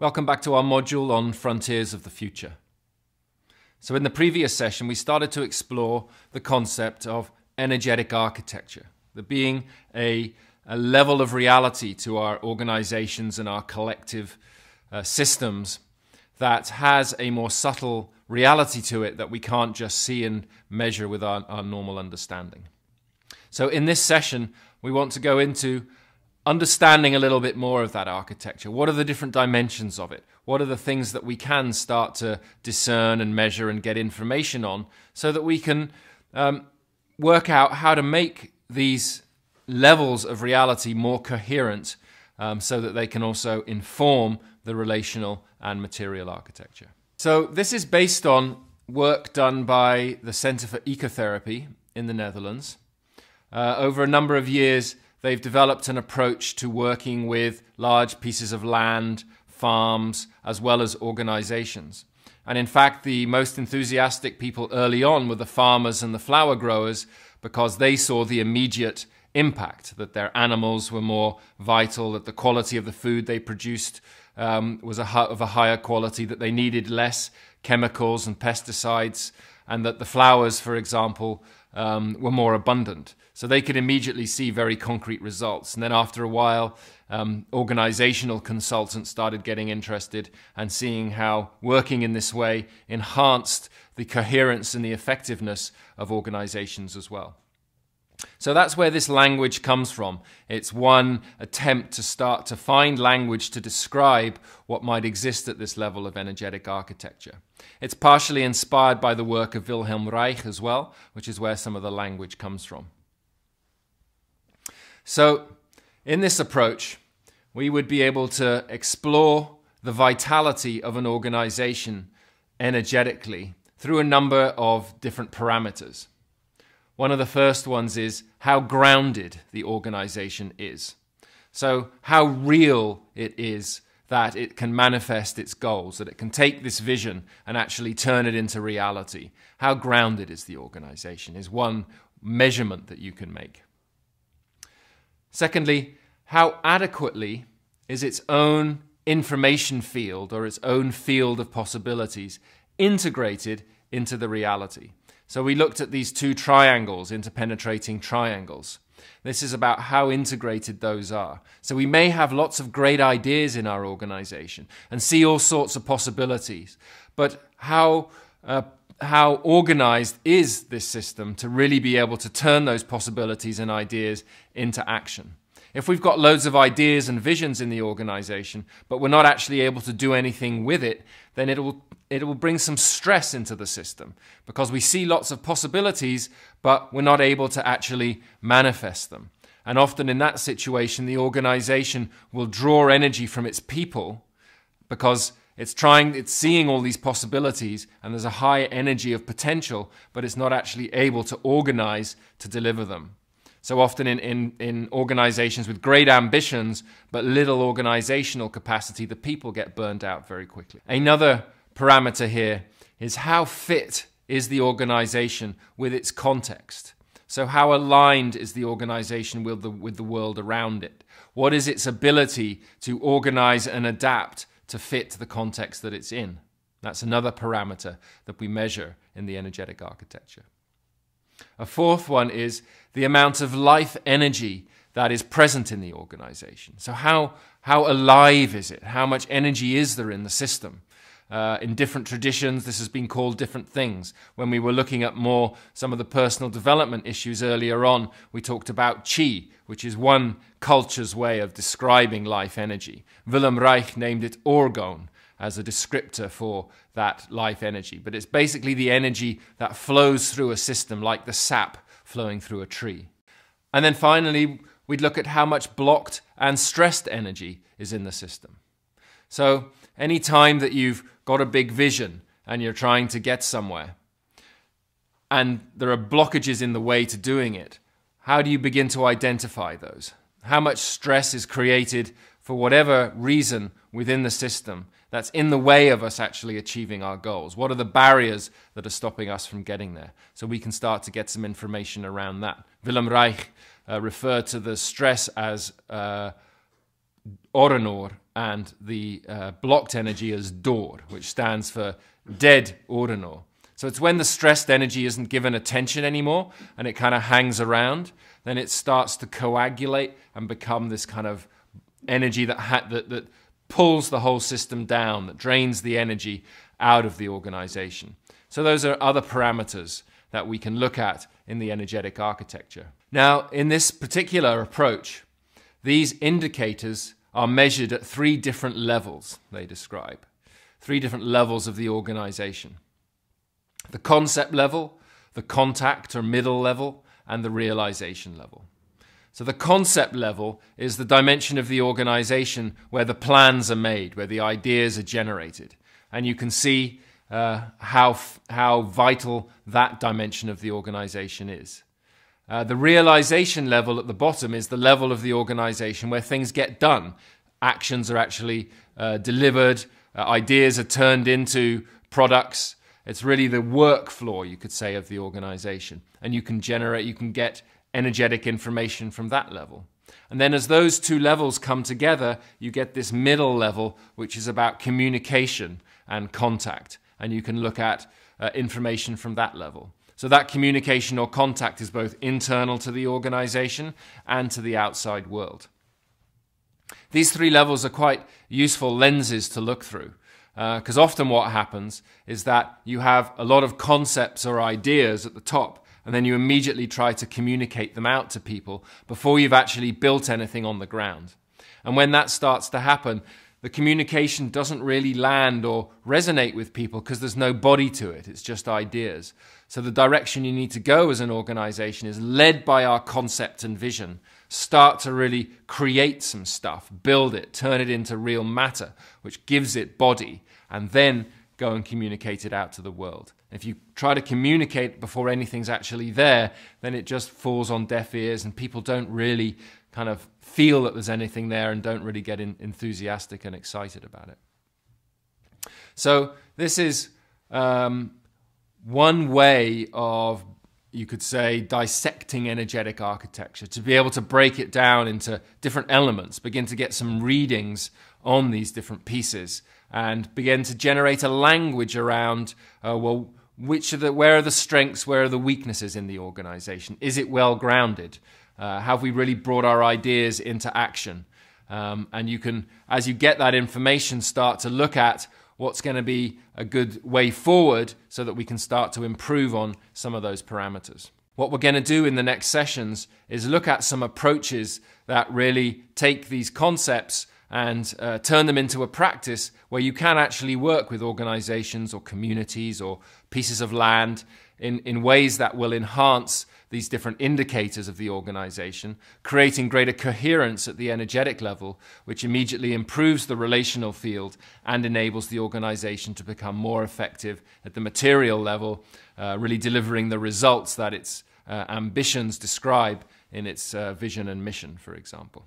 Welcome back to our module on Frontiers of the Future. So in the previous session, we started to explore the concept of energetic architecture, there being a level of reality to our organizations and our collective systems that has a more subtle reality to it that we can't just see and measure with our normal understanding. So in this session, we want to go into understanding a little bit more of that architecture. What are the different dimensions of it? What are the things that we can start to discern and measure and get information on so that we can work out how to make these levels of reality more coherent so that they can also inform the relational and material architecture. So this is based on work done by the Center for Ecotherapy in the Netherlands. Over a number of years, they've developed an approach to working with large pieces of land, farms, as well as organizations. And in fact, the most enthusiastic people early on were the farmers and the flower growers because they saw the immediate impact, that their animals were more vital, that the quality of the food they produced was of a higher quality, that they needed less chemicals and pesticides, and that the flowers, for example, were more abundant. So they could immediately see very concrete results. And then after a while, organizational consultants started getting interested and seeing how working in this way enhanced the coherence and the effectiveness of organizations as well. So that's where this language comes from. It's one attempt to start to find language to describe what might exist at this level of energetic architecture. It's partially inspired by the work of Wilhelm Reich as well, which is where some of the language comes from. So in this approach, we would be able to explore the vitality of an organization energetically through a number of different parameters. One of the first ones is how grounded the organization is. So how real it is that it can manifest its goals, that it can take this vision and actually turn it into reality. How grounded is the organization is one measurement that you can make. Secondly, how adequately is its own information field or its own field of possibilities integrated into the reality? So we looked at these two triangles, interpenetrating triangles. This is about how integrated those are. So we may have lots of great ideas in our organization and see all sorts of possibilities, but how organized is this system to really be able to turn those possibilities and ideas into action? If we've got loads of ideas and visions in the organization, but we're not actually able to do anything with it, then it will bring some stress into the system because we see lots of possibilities, but we're not able to actually manifest them. And often in that situation, the organization will draw energy from its people because it's seeing all these possibilities and there's a high energy of potential, but it's not actually able to organize to deliver them. So often in organizations with great ambitions, but little organizational capacity, the people get burned out very quickly. Another parameter here is how fit is the organization with its context. So how aligned is the organization with the world around it? What is its ability to organize and adapt to fit the context that it's in? That's another parameter that we measure in the energetic architecture. A fourth one is the amount of life energy that is present in the organization. So how alive is it? How much energy is there in the system? In different traditions, this has been called different things. When we were looking at more some of the personal development issues earlier on, we talked about qi, which is one culture's way of describing life energy. Wilhelm Reich named it orgone as a descriptor for that life energy. But it's basically the energy that flows through a system like the sap flowing through a tree. And then finally, we'd look at how much blocked and stressed energy is in the system. So any time that you've got a big vision and you're trying to get somewhere and there are blockages in the way to doing it, how do you begin to identify those? How much stress is created for whatever reason within the system that's in the way of us actually achieving our goals? What are the barriers that are stopping us from getting there? So we can start to get some information around that. Wilhelm Reich referred to the stress as Orenor and the blocked energy as DORD, which stands for dead ordinal. So it's when the stressed energy isn't given attention anymore and it kind of hangs around, then it starts to coagulate and become this kind of energy that pulls the whole system down, that drains the energy out of the organization. So those are other parameters that we can look at in the energetic architecture. Now, in this particular approach, these indicators are measured at 3 different levels, they describe. 3 different levels of the organization. The concept level, the contact or middle level, and the realization level. So the concept level is the dimension of the organization where the plans are made, where the ideas are generated. And you can see how vital that dimension of the organization is. The realization level at the bottom is the level of the organization where things get done. Actions are actually delivered, ideas are turned into products. It's really the work floor, you could say, of the organization. And you can get energetic information from that level. And then as those 2 levels come together, you get this middle level, which is about communication and contact. And you can look at information from that level. So that communication or contact is both internal to the organization and to the outside world. These 3 levels are quite useful lenses to look through. Because often what happens is that you have a lot of concepts or ideas at the top, and then you immediately try to communicate them out to people before you've actually built anything on the ground. And when that starts to happen, the communication doesn't really land or resonate with people because there's no body to it. It's just ideas. So the direction you need to go as an organization is led by our concept and vision. Start to really create some stuff, build it, turn it into real matter, which gives it body, and then go and communicate it out to the world. If you try to communicate before anything's actually there, then it just falls on deaf ears and people don't really kind of feel that there's anything there and don't really get enthusiastic and excited about it. So this is one way of, you could say, dissecting energetic architecture, to be able to break it down into different elements, begin to get some readings on these different pieces, and begin to generate a language around, where are the strengths, where are the weaknesses in the organization? Is it well grounded? Have we really brought our ideas into action? And you can, as you get that information, start to look at what's going to be a good way forward so that we can start to improve on some of those parameters. What we're going to do in the next sessions is look at some approaches that really take these concepts and turn them into a practice where you can actually work with organizations or communities or pieces of land in ways that will enhance these different indicators of the organization, creating greater coherence at the energetic level, which immediately improves the relational field and enables the organization to become more effective at the material level, really delivering the results that its ambitions describe in its vision and mission, for example.